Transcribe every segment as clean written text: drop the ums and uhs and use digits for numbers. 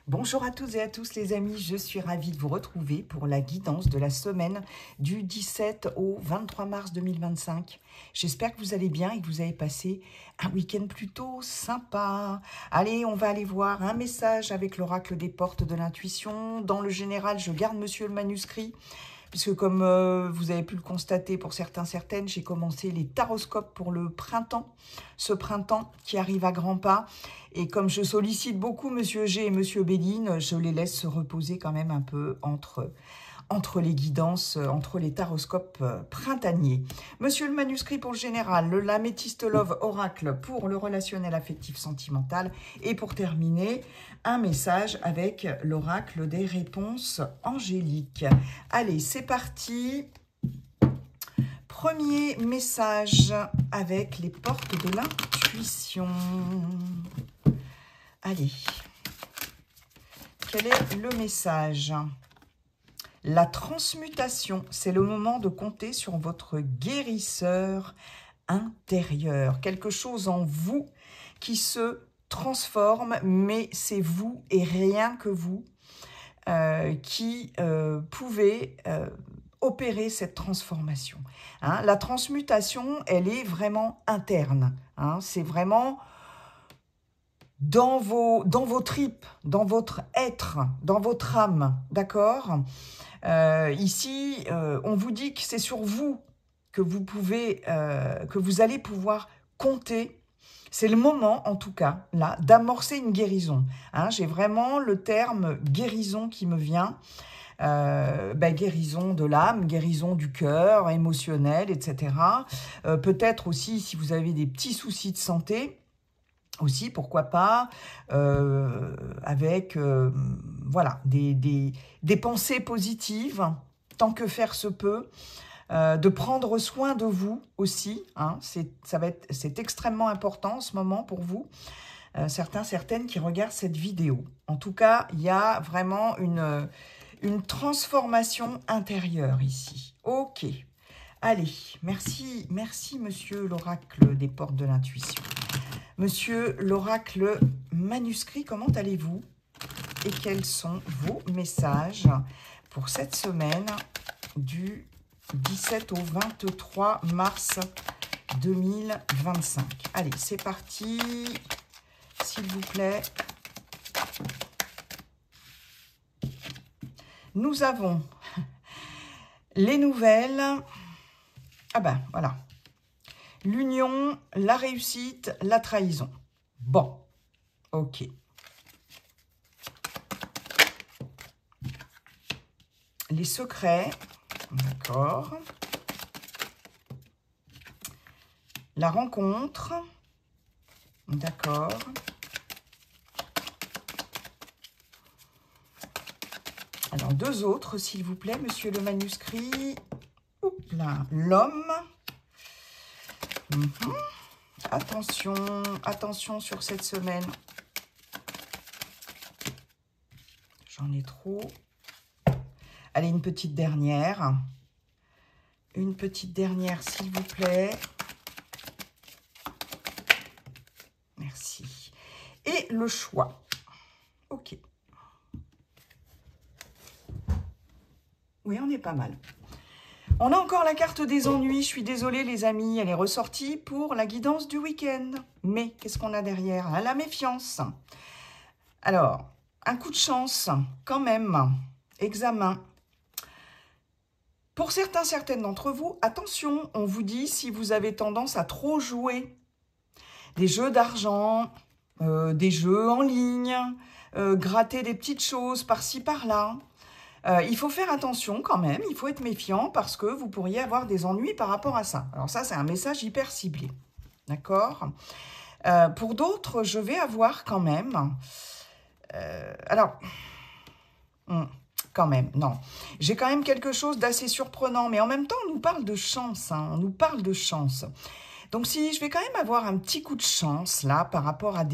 Bonjour à toutes et à tous les amis, je suis ravie de vous retrouver pour la guidance de la semaine du 17 au 23 mars 2025. J'espère que vous allez bien et que vous avez passé un week-end plutôt sympa. Allez, on va aller voir un message avec l'oracle des portes de l'intuition. Dans le général, je garde monsieur le manuscrit, puisque comme vous avez pu le constater pour certains, certaines, j'ai commencé les taroscopes pour le printemps, ce printemps qui arrive à grands pas. Et comme je sollicite beaucoup Monsieur G et Monsieur Béline, je les laisse se reposer quand même un peu entre les guidances, entre les taroscopes printaniers. Monsieur le manuscrit pour le général, le l'améthyste love oracle pour le relationnel affectif sentimental. Et pour terminer, un message avec l'oracle des réponses angéliques. Allez, c'est parti. Premier message avec les portes de l'intuition. Allez, quel est le message? La transmutation, c'est le moment de compter sur votre guérisseur intérieur. Quelque chose en vous qui se transforme, mais c'est vous et rien que vous qui pouvez opérer cette transformation. Hein, la transmutation, elle est vraiment interne. Hein, c'est vraiment dans vos tripes, dans votre être, dans votre âme, d'accord? Ici, on vous dit que c'est sur vous que vous pouvez, que vous allez pouvoir compter. C'est le moment, en tout cas, là, d'amorcer une guérison. Hein, j'ai vraiment le terme guérison qui me vient. Guérison de l'âme, guérison du cœur, émotionnel, etc. Peut-être aussi, si vous avez des petits soucis de santé, aussi, pourquoi pas, avec voilà, des pensées positives, tant que faire se peut, de prendre soin de vous aussi, hein, c'est extrêmement important en ce moment pour vous, certains, certaines qui regardent cette vidéo. En tout cas, il y a vraiment une transformation intérieure ici. Ok, allez, merci monsieur l'oracle des portes de l'intuition. Monsieur l'oracle manuscrit, comment allez-vous? Et quels sont vos messages pour cette semaine du 17 au 23 mars 2025? Allez, c'est parti, s'il vous plaît. Nous avons les nouvelles. Ah ben, voilà. L'union, la réussite, la trahison. Bon, ok. Les secrets, d'accord. La rencontre, d'accord. Alors, deux autres, s'il vous plaît, monsieur le manuscrit. Oups là, l'homme. Attention, attention sur cette semaine. J'en ai trop. Allez, une petite dernière. Une petite dernière, s'il vous plaît. Merci. Et le choix. Ok. Oui, on est pas mal. On a encore la carte des ennuis. Je suis désolée, les amis. Elle est ressortie pour la guidance du week-end. Mais qu'est-ce qu'on a derrière? La méfiance. Alors, un coup de chance, quand même. Examen. Pour certains, certaines d'entre vous, attention, on vous dit si vous avez tendance à trop jouer. Des jeux d'argent, des jeux en ligne, gratter des petites choses par-ci, par-là. Il faut faire attention quand même, il faut être méfiant parce que vous pourriez avoir des ennuis par rapport à ça. Alors ça, c'est un message hyper ciblé, d'accord? Pour d'autres, je vais avoir quand même... quand même, non. J'ai quand même quelque chose d'assez surprenant, mais en même temps, on nous parle de chance, hein, on nous parle de chance. Donc, si je vais quand même avoir un petit coup de chance, là, par rapport à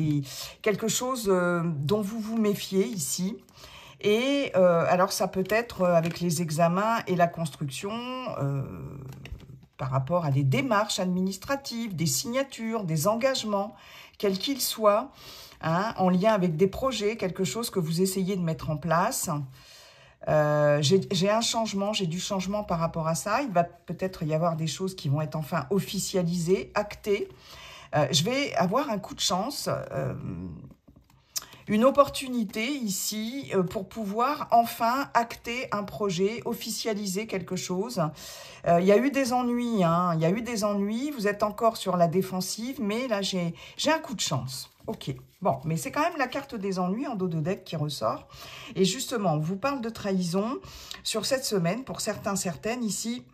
quelque chose dont vous vous méfiez ici. Et alors, ça peut être avec les examens et la construction, par rapport à des démarches administratives, des signatures, des engagements, quels qu'ils soient. hein, en lien avec des projets, quelque chose que vous essayez de mettre en place. J'ai un changement, j'ai du changement par rapport à ça. Il va peut-être y avoir des choses qui vont être enfin officialisées, actées. Je vais avoir un coup de chance, une opportunité ici pour pouvoir enfin acter un projet, officialiser quelque chose. Il y a eu des ennuis, hein, il y a eu des ennuis, vous êtes encore sur la défensive, mais là j'ai un coup de chance. Ok, bon, mais c'est quand même la carte des ennuis en dos de deck qui ressort. Et justement, on vous parle de trahison sur cette semaine. Pour certains, certaines, ici,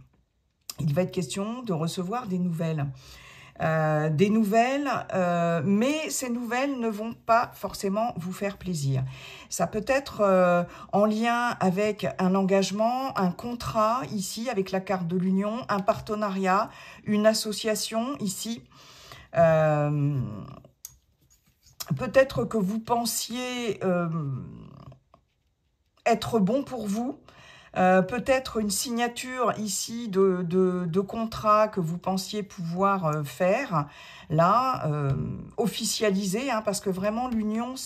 il va être question de recevoir des nouvelles. Mais ces nouvelles ne vont pas forcément vous faire plaisir. Ça peut être en lien avec un engagement, un contrat ici avec la carte de l'union, un partenariat, une association ici. Peut-être que vous pensiez être bon pour vous. Peut-être une signature ici de contrat que vous pensiez pouvoir faire, là, officialiser, hein, parce que vraiment l'union,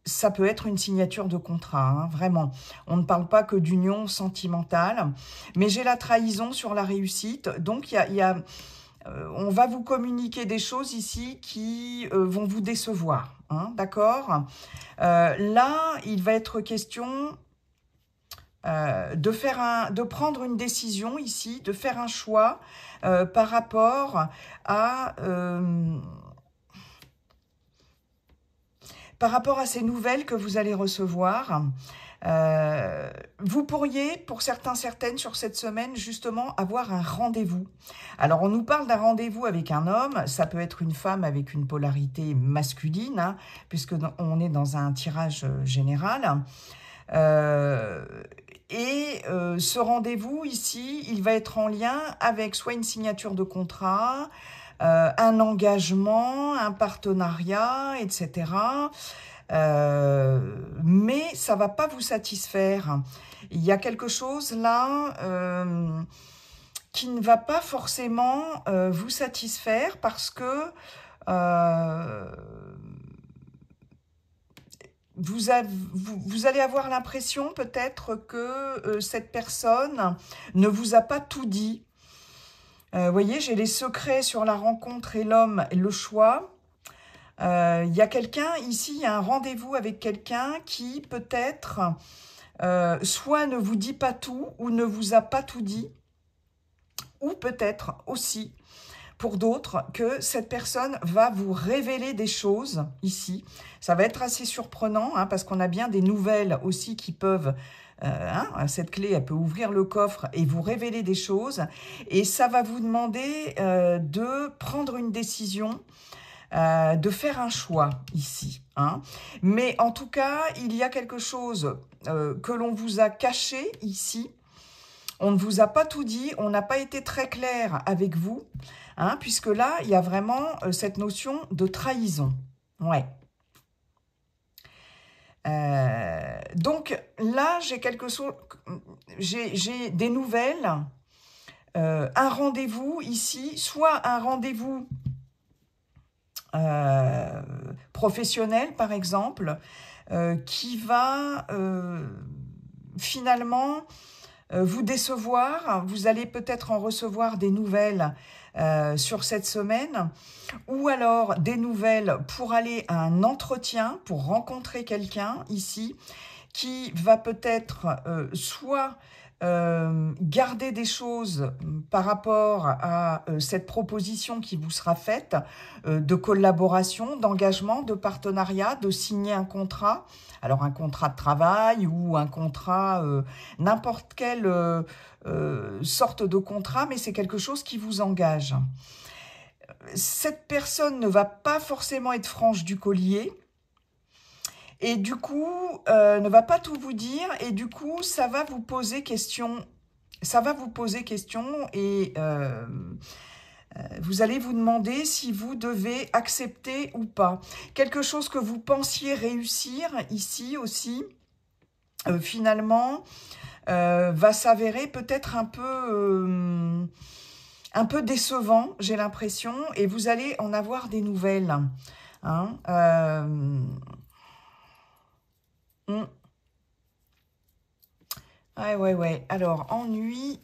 ça peut être une signature de contrat, hein, vraiment. On ne parle pas que d'union sentimentale, mais j'ai la trahison sur la réussite, donc on va vous communiquer des choses ici qui vont vous décevoir, hein, d'accord? Là, il va être question de prendre une décision ici, de faire un choix par rapport à ces nouvelles que vous allez recevoir. Vous pourriez, pour certains, certaines, sur cette semaine, justement, avoir un rendez-vous. Alors, on nous parle d'un rendez-vous avec un homme, ça peut être une femme avec une polarité masculine, hein, puisque on est dans un tirage général. Ce rendez-vous ici, il va être en lien avec soit une signature de contrat, un engagement, un partenariat, etc. Mais ça ne va pas vous satisfaire. Il y a quelque chose là qui ne va pas forcément vous satisfaire parce que vous allez avoir l'impression peut-être que cette personne ne vous a pas tout dit. Vous voyez, j'ai les secrets sur la rencontre et l'homme et le choix. Il y a quelqu'un ici, il y a un rendez-vous avec quelqu'un qui peut-être soit ne vous dit pas tout ou ne vous a pas tout dit, ou peut-être aussi pour d'autres, que cette personne va vous révéler des choses ici. Ça va être assez surprenant, hein, parce qu'on a bien des nouvelles aussi qui peuvent... cette clé, elle peut ouvrir le coffre et vous révéler des choses. Et ça va vous demander de prendre une décision, de faire un choix ici. Hein. Mais en tout cas, il y a quelque chose que l'on vous a caché ici. On ne vous a pas tout dit, on n'a pas été très clair avec vous, hein, puisque là, il y a vraiment cette notion de trahison. Ouais. Donc là, j'ai quelque chose, j'ai des nouvelles, un rendez-vous ici, soit un rendez-vous professionnel, par exemple, qui va finalement... vous décevoir, vous allez peut-être en recevoir des nouvelles sur cette semaine, ou alors des nouvelles pour aller à un entretien, pour rencontrer quelqu'un ici, qui va peut-être soit garder des choses par rapport à cette proposition qui vous sera faite, de collaboration, d'engagement, de partenariat, de signer un contrat. Alors un contrat de travail ou un contrat, n'importe quelle sorte de contrat, mais c'est quelque chose qui vous engage. Cette personne ne va pas forcément être franche du collier, et du coup, ne va pas tout vous dire, et du coup, ça va vous poser question. Ça va vous poser question, et vous allez vous demander si vous devez accepter ou pas. Quelque chose que vous pensiez réussir ici aussi, finalement, va s'avérer peut-être un peu décevant, j'ai l'impression, et vous allez en avoir des nouvelles. Hein, hmm. Ouais, ouais, ouais. Alors, ennui,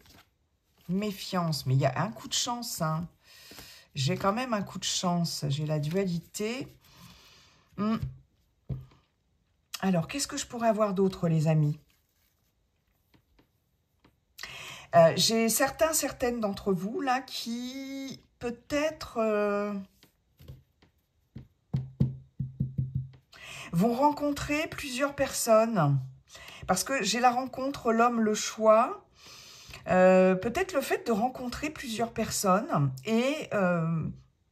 méfiance. Mais il y a un coup de chance, hein. J'ai quand même un coup de chance. J'ai la dualité. Hmm. Alors, qu'est-ce que je pourrais avoir d'autre, les amis? J'ai certaines d'entre vous, là, qui, peut-être, vont rencontrer plusieurs personnes. Parce que j'ai la rencontre, l'homme, le choix. Peut-être le fait de rencontrer plusieurs personnes et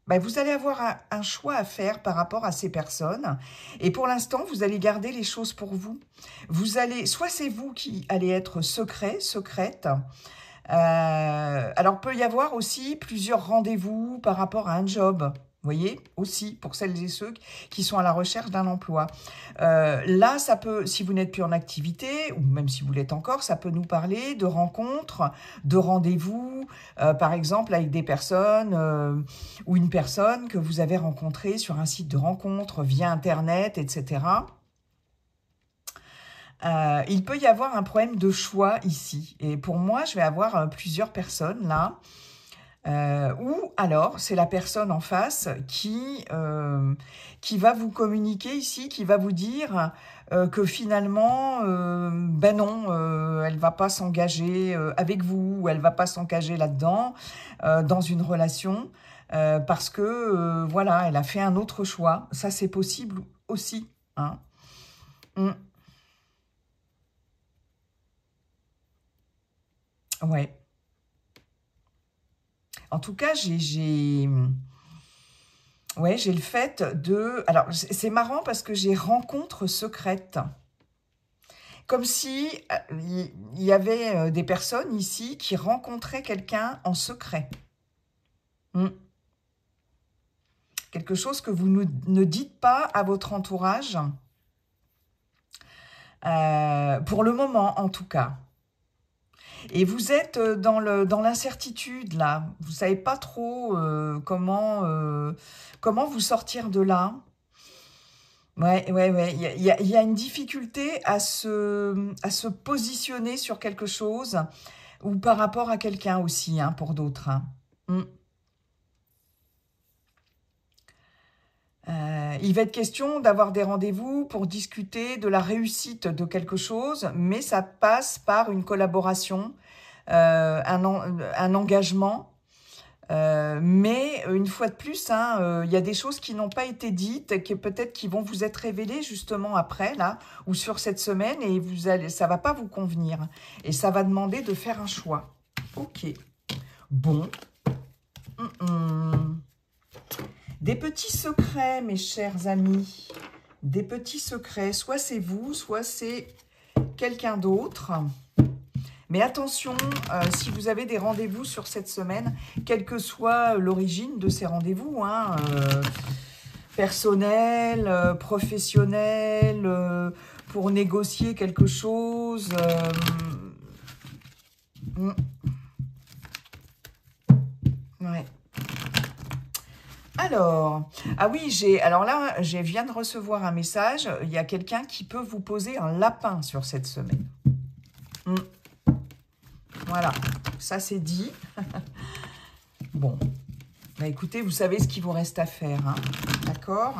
bah, vous allez avoir un choix à faire par rapport à ces personnes. Et pour l'instant, vous allez garder les choses pour vous. Vous allez, soit c'est vous qui allez être secret, secrète. Alors, peut y avoir aussi plusieurs rendez-vous par rapport à un job. Vous voyez, aussi, pour celles et ceux qui sont à la recherche d'un emploi. Là, ça peut, si vous n'êtes plus en activité, ou même si vous l'êtes encore, ça peut nous parler de rencontres, de rendez-vous, par exemple avec des personnes ou une personne que vous avez rencontrée sur un site de rencontre via Internet, etc. Il peut y avoir un problème de choix ici. Et pour moi, je vais avoir plusieurs personnes là. Ou alors, c'est la personne en face qui va vous communiquer ici, qui va vous dire que finalement, ben non, elle va pas s'engager avec vous, ou elle va pas s'engager là-dedans, dans une relation, parce que, voilà, elle a fait un autre choix. Ça, c'est possible aussi, hein. Mm. Ouais. En tout cas, ouais, j'ai le fait de... Alors, c'est marrant parce que j'ai rencontre secrète. Comme si il y avait des personnes ici qui rencontraient quelqu'un en secret. Hmm. Quelque chose que vous ne dites pas à votre entourage, pour le moment en tout cas. Et vous êtes dans l'incertitude là. Vous savez pas trop comment vous sortir de là. Ouais, ouais, ouais. Il y a une difficulté à se positionner sur quelque chose ou par rapport à quelqu'un aussi, hein, pour d'autres, hein. Mm. Il va être question d'avoir des rendez-vous pour discuter de la réussite de quelque chose, mais ça passe par une collaboration, un engagement. Mais une fois de plus, hein, il y a des choses qui n'ont pas été dites, qui peut-être qui vont vous être révélées justement après, là, ou sur cette semaine, et ça va pas vous convenir. Et ça va demander de faire un choix. Ok. Bon. Des petits secrets, mes chers amis. Des petits secrets. Soit c'est vous, soit c'est quelqu'un d'autre. Mais attention, si vous avez des rendez-vous sur cette semaine, quelle que soit l'origine de ces rendez-vous, hein, personnel, professionnel, pour négocier quelque chose. Ouais. Alors, ah oui, alors là, je viens de recevoir un message. Il y a quelqu'un qui peut vous poser un lapin sur cette semaine. Voilà, ça c'est dit. Bon, bah écoutez, vous savez ce qu'il vous reste à faire, hein, d'accord?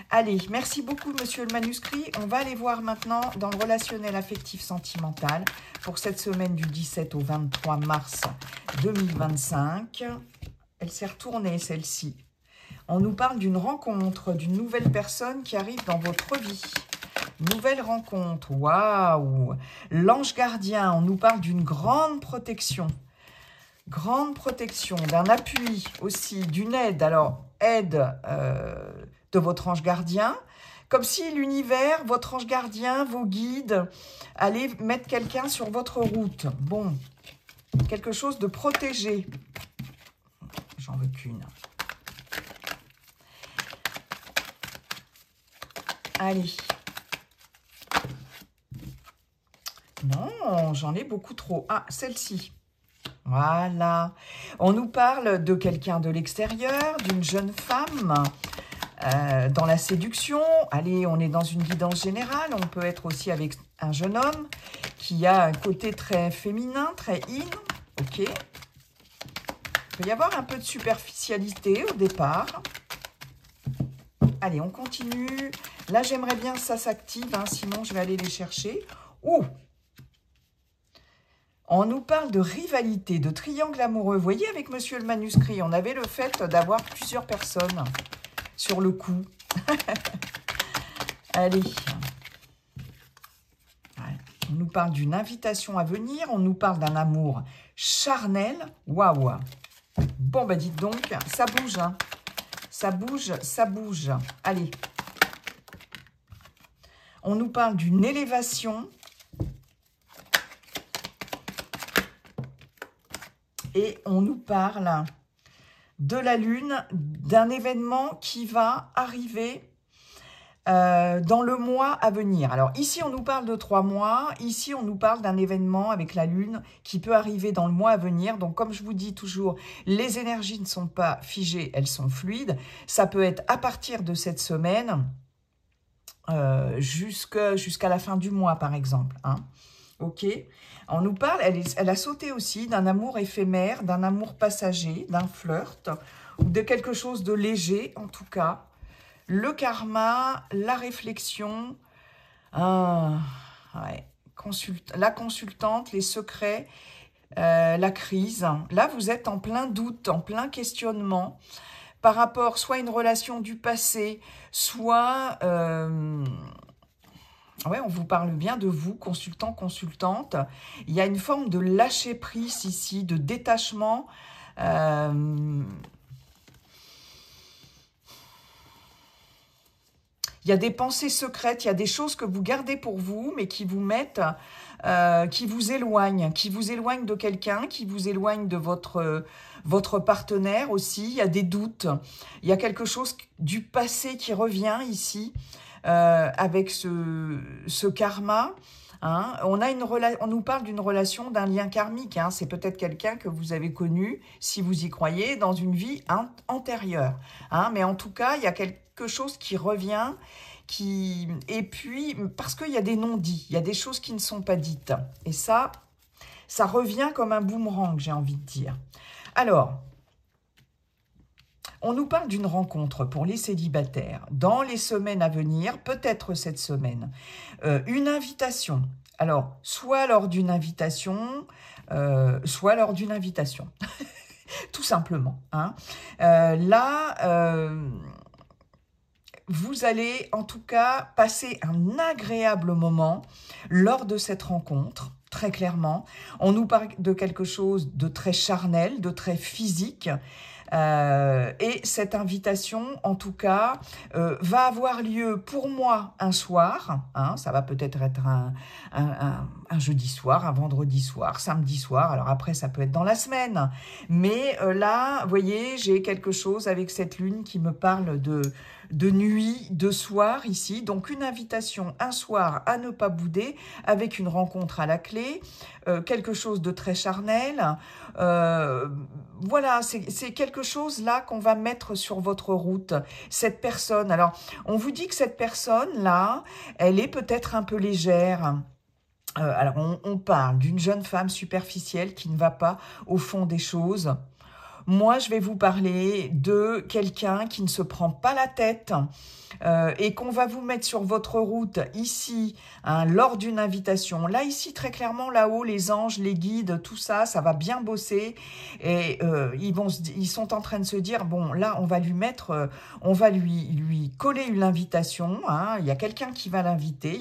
Allez, merci beaucoup, monsieur le manuscrit. On va aller voir maintenant dans le relationnel affectif sentimental pour cette semaine du 17 au 23 mars 2025. Elle s'est retournée, celle-ci. On nous parle d'une rencontre, d'une nouvelle personne qui arrive dans votre vie. Nouvelle rencontre, waouh! L'ange gardien, on nous parle d'une grande protection. Grande protection, d'un appui aussi, d'une aide. Alors, aide de votre ange gardien. Comme si l'univers, votre ange gardien, vos guides, allaient mettre quelqu'un sur votre route. Bon, quelque chose de protégé. J'en veux qu'une. Allez. Non, j'en ai beaucoup trop. Ah, celle-ci. Voilà. On nous parle de quelqu'un de l'extérieur, d'une jeune femme dans la séduction. Allez, on est dans une guidance générale. On peut être aussi avec un jeune homme qui a un côté très féminin, très in. Ok. Il peut y avoir un peu de superficialité au départ. Allez, on continue. Là, j'aimerais bien que ça s'active, hein, sinon je vais aller les chercher. Ouh! On nous parle de rivalité, de triangle amoureux. Vous voyez, avec Monsieur le Manuscrit, on avait le fait d'avoir plusieurs personnes sur le coup. Allez. Ouais. On nous parle d'une invitation à venir. On nous parle d'un amour charnel. Waouh! Bon, bah dites donc, ça bouge, hein. Ça bouge, ça bouge. Allez. On nous parle d'une élévation. Et on nous parle de la Lune, d'un événement qui va arriver dans le mois à venir. Alors ici, on nous parle de 3 mois. Ici, on nous parle d'un événement avec la Lune qui peut arriver dans le mois à venir. Donc, comme je vous dis toujours, les énergies ne sont pas figées, elles sont fluides. Ça peut être à partir de cette semaine jusqu'à la fin du mois, par exemple. Hein. Ok. On nous parle, elle a sauté aussi d'un amour éphémère, d'un amour passager, d'un flirt, ou de quelque chose de léger, en tout cas. Le karma, la réflexion, ouais, la consultante, les secrets, la crise. Là, vous êtes en plein doute, en plein questionnement, par rapport soit à une relation du passé, soit... ouais, on vous parle bien de vous, consultant, consultante. Il y a une forme de lâcher-prise ici, de détachement. Il y a des pensées secrètes, il y a des choses que vous gardez pour vous, mais qui vous mettent, qui vous éloignent de quelqu'un, qui vous éloignent de votre partenaire aussi. Il y a des doutes, il y a quelque chose du passé qui revient ici. Avec ce karma, hein, on nous parle d'une relation, d'un lien karmique. Hein, c'est peut-être quelqu'un que vous avez connu, si vous y croyez, dans une vie antérieure. Hein, mais en tout cas, il y a quelque chose qui revient, et puis, parce qu'il y a des non-dits, il y a des choses qui ne sont pas dites. Et ça revient comme un boomerang, j'ai envie de dire. Alors... on nous parle d'une rencontre pour les célibataires dans les semaines à venir, peut-être cette semaine. Une invitation. Alors, soit lors d'une invitation, tout simplement. Hein. Vous allez en tout cas passer un agréable moment lors de cette rencontre. Très clairement, on nous parle de quelque chose de très charnel, de très physique. Et cette invitation, en tout cas, va avoir lieu pour moi un soir. Hein, ça va peut-être être un jeudi soir, un vendredi soir, samedi soir. Alors après, ça peut être dans la semaine. Mais là, vous voyez, j'ai quelque chose avec cette lune qui me parle de nuit, de soir ici. Donc une invitation un soir à ne pas bouder avec une rencontre à la clé, quelque chose de très charnel. Voilà, c'est quelque chose là qu'on va mettre sur votre route. Cette personne, alors on vous dit que cette personne-là, elle est peut-être un peu légère. Alors on parle d'une jeune femme superficielle qui ne va pas au fond des choses. Moi, je vais vous parler de quelqu'un qui ne se prend pas la tête et qu'on va vous mettre sur votre route ici, hein, lors d'une invitation. Là, ici, très clairement, là-haut, les anges, les guides, tout ça, ça va bien bosser. Et ils sont en train de se dire, bon, là, on va lui mettre, on va lui coller une invitation. Hein, il y a quelqu'un qui va l'inviter, il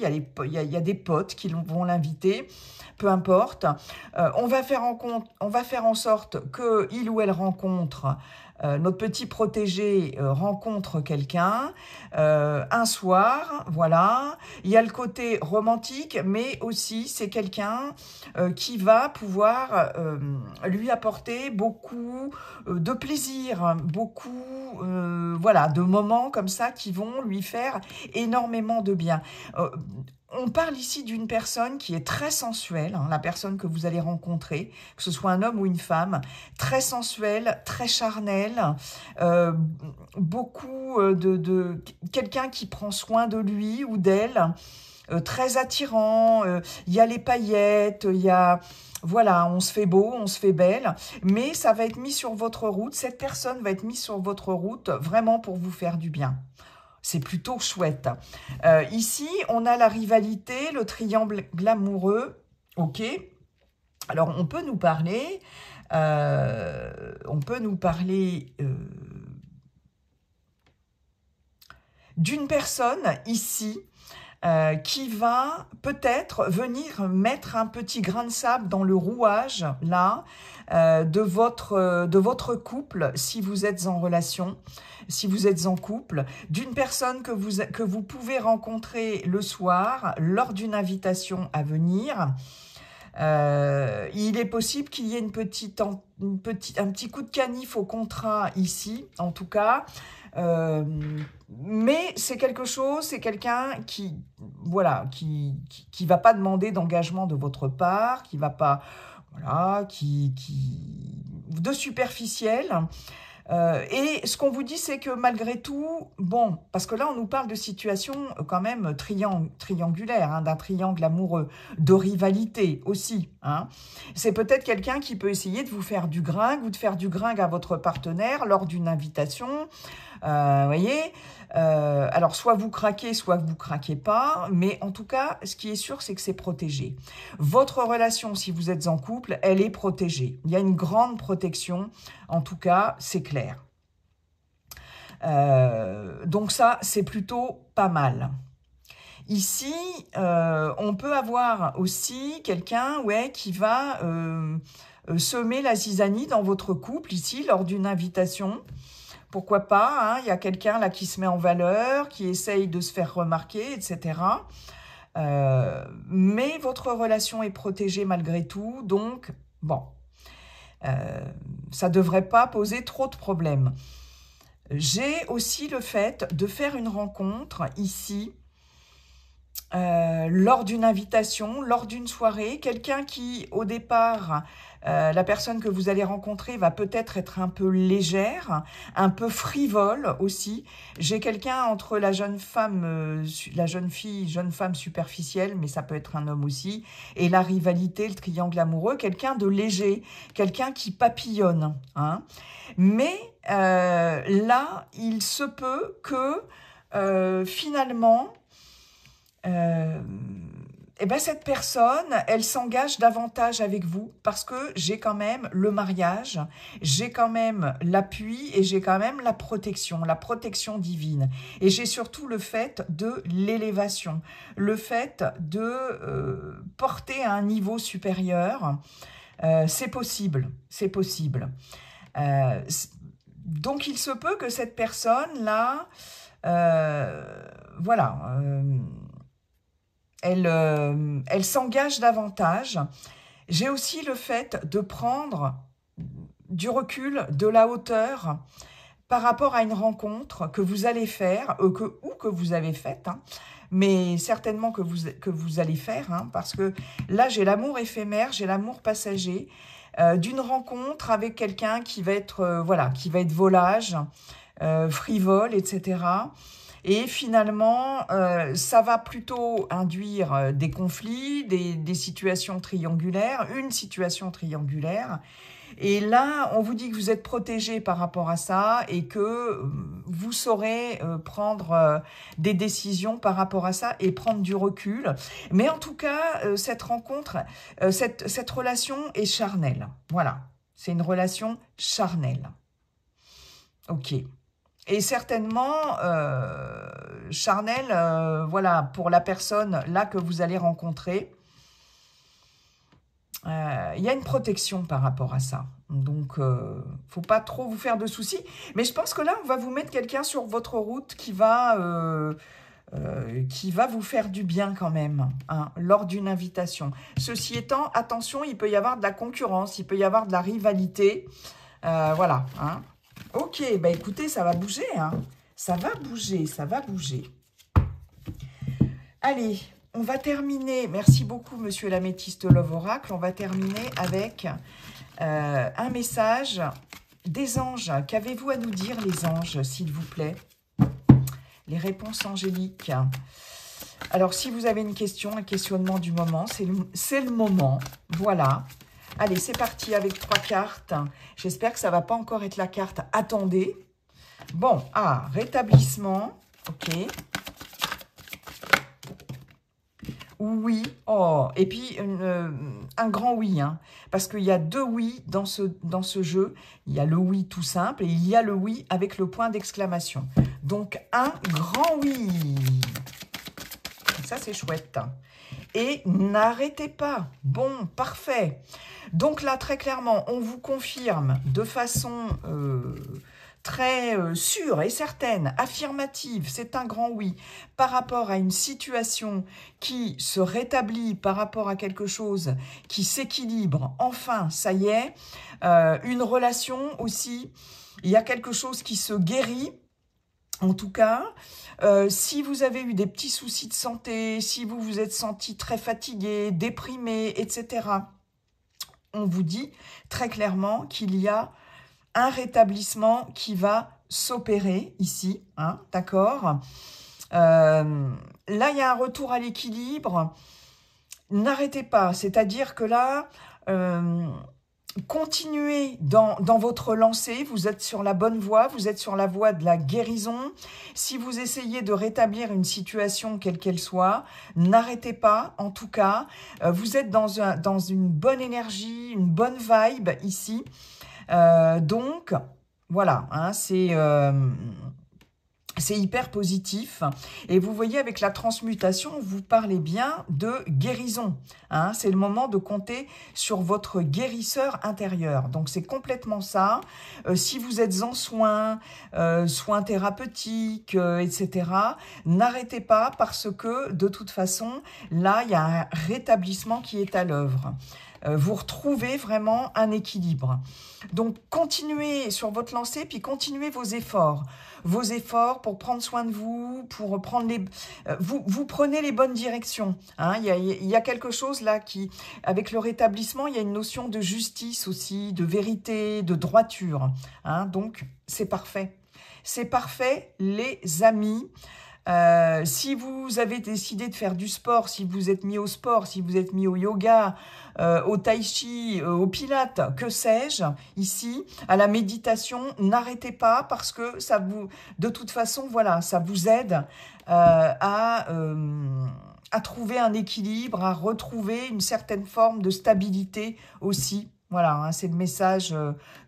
y a des potes qui vont l'inviter. Peu importe, on va faire en sorte qu'il ou elle rencontre notre petit protégé rencontre quelqu'un un soir, voilà. Il y a le côté romantique, mais aussi c'est quelqu'un qui va pouvoir lui apporter beaucoup de plaisir, beaucoup voilà, de moments comme ça qui vont lui faire énormément de bien. On parle ici d'une personne qui est très sensuelle, hein, la personne que vous allez rencontrer, que ce soit un homme ou une femme, très sensuelle, très charnelle, euh, beaucoup de quelqu'un qui prend soin de lui ou d'elle, très attirant, il y a les paillettes, il y a... Voilà, on se fait beau, on se fait belle, mais ça va être mis sur votre route, cette personne va être mise sur votre route vraiment pour vous faire du bien. C'est plutôt chouette. Ici, on a la rivalité, le triangle amoureux. Ok. Alors, on peut nous parler... d'une personne ici qui va peut-être venir mettre un petit grain de sable dans le rouage, là, de votre couple, si vous êtes en relation, si vous êtes en couple, d'une personne que vous pouvez rencontrer le soir, lors d'une invitation à venir. Il est possible qu'il y ait un petit coup de canif au contrat ici, en tout cas. Mais c'est quelque chose, c'est quelqu'un qui, voilà, qui va pas demander d'engagement de votre part, qui va pas, voilà, de superficiel. Et ce qu'on vous dit, c'est que malgré tout, bon, parce que là, on nous parle de situation quand même triangulaire, hein, d'un triangle amoureux, de rivalité aussi. Hein. C'est peut-être quelqu'un qui peut essayer de vous faire du gringue ou de faire du gringue à votre partenaire lors d'une invitation. Voyez, alors soit vous craquez pas, mais en tout cas, ce qui est sûr, c'est que c'est protégé. Votre relation, si vous êtes en couple, elle est protégée. Il y a une grande protection, en tout cas, c'est clair. Donc ça, c'est plutôt pas mal. Ici, on peut avoir aussi quelqu'un qui va semer la zizanie dans votre couple, ici, lors d'une invitation. Pourquoi pas, hein, il y a quelqu'un là qui se met en valeur, qui essaye de se faire remarquer, etc. Mais votre relation est protégée malgré tout, donc bon, ça ne devrait pas poser trop de problèmes. J'ai aussi le fait de faire une rencontre ici, lors d'une invitation, lors d'une soirée, quelqu'un qui, au départ, la personne que vous allez rencontrer va peut-être être un peu légère, un peu frivole aussi. J'ai quelqu'un entre la jeune femme superficielle, mais ça peut être un homme aussi, et la rivalité, le triangle amoureux, quelqu'un de léger, quelqu'un qui papillonne. Hein. Mais là, il se peut que finalement... eh ben cette personne, elle s'engage davantage avec vous parce que j'ai quand même le mariage, j'ai quand même l'appui et j'ai quand même la protection divine. Et j'ai surtout le fait de l'élévation, le fait de porter à un niveau supérieur. C'est possible, c'est possible. Donc il se peut que cette personne-là, voilà... elle s'engage davantage. J'ai aussi le fait de prendre du recul, de la hauteur par rapport à une rencontre que vous allez faire, ou que vous avez faite, hein, mais certainement que vous allez faire, hein, parce que là, j'ai l'amour éphémère, j'ai l'amour passager, d'une rencontre avec quelqu'un qui va être, voilà, qui va être volage, frivole, etc., et finalement, ça va plutôt induire des conflits, des situations triangulaires, une situation triangulaire. Et là, on vous dit que vous êtes protégé par rapport à ça et que vous saurez prendre des décisions par rapport à ça et prendre du recul. Mais en tout cas, cette rencontre, cette relation est charnelle. Voilà, c'est une relation charnelle. Ok. Et certainement, charnel, voilà, pour la personne là que vous allez rencontrer, il y a une protection par rapport à ça. Donc, faut pas trop vous faire de soucis. Mais je pense que là, on va vous mettre quelqu'un sur votre route qui va vous faire du bien quand même, hein, lors d'une invitation. Ceci étant, attention, il peut y avoir de la concurrence, il peut y avoir de la rivalité. Voilà. Hein. Ok, bah écoutez, ça va bouger. Hein. Ça va bouger, ça va bouger. Allez, on va terminer. Merci beaucoup, Monsieur l'Améthyste Love Oracle. On va terminer avec un message des anges. Qu'avez-vous à nous dire, les anges, s'il vous plaît? Les réponses angéliques. Alors, si vous avez une question, un questionnement du moment, c'est le moment. Voilà. Allez, c'est parti avec 3 cartes. J'espère que ça ne va pas encore être la carte « Attendez ». Bon, rétablissement. Ok. Oui. Oh, et puis un grand oui. Hein, parce qu'il y a 2 oui dans ce jeu. Il y a le oui tout simple et il y a le oui avec le point d'exclamation. Donc, un grand oui. Ça, c'est chouette. Et n'arrêtez pas. Bon, parfait. Donc là, très clairement, on vous confirme de façon très sûre et certaine, affirmative, c'est un grand oui, par rapport à une situation qui se rétablit, par rapport à quelque chose qui s'équilibre. Enfin, ça y est, une relation aussi, il y a quelque chose qui se guérit. En tout cas, si vous avez eu des petits soucis de santé, si vous vous êtes senti très fatigué, déprimé, etc., on vous dit très clairement qu'il y a un rétablissement qui va s'opérer ici, hein, d'accord? Là, il y a un retour à l'équilibre. N'arrêtez pas, c'est-à-dire que là... continuez dans votre lancée, vous êtes sur la bonne voie, vous êtes sur la voie de la guérison. Si vous essayez de rétablir une situation quelle qu'elle soit, n'arrêtez pas, en tout cas. Vous êtes dans une bonne énergie, une bonne vibe ici. Donc, voilà, hein, c'est hyper positif. Et vous voyez, avec la transmutation, vous parlez bien de guérison. Hein, c'est le moment de compter sur votre guérisseur intérieur. Donc, c'est complètement ça. Si vous êtes en soins, soins thérapeutiques, etc., n'arrêtez pas parce que, de toute façon, là, il y a un rétablissement qui est à l'œuvre. Vous retrouvez vraiment un équilibre. Donc, continuez sur votre lancée, puis continuez vos efforts. Vos efforts pour prendre soin de vous, pour prendre les... vous prenez les bonnes directions. Hein. Il y a quelque chose là qui... Avec le rétablissement, il y a une notion de justice aussi, de vérité, de droiture. Hein. Donc, c'est parfait. C'est parfait, les amis. Si vous avez décidé de faire du sport, si vous êtes mis au sport, si vous êtes mis au yoga, au tai chi, au pilates, que sais-je, ici, à la méditation, n'arrêtez pas parce que ça vous, de toute façon, voilà, ça vous aide à trouver un équilibre, à retrouver une certaine forme de stabilité aussi. Voilà, hein, c'est le message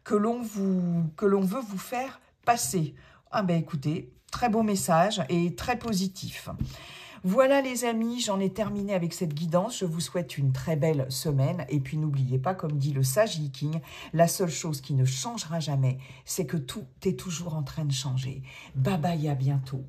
que l'on veut vous faire passer. Ah ben écoutez, très beau message et très positif. Voilà les amis, j'en ai terminé avec cette guidance. Je vous souhaite une très belle semaine. Et puis n'oubliez pas, comme dit le sage Viking, la seule chose qui ne changera jamais, c'est que tout est toujours en train de changer. Bye bye, à bientôt.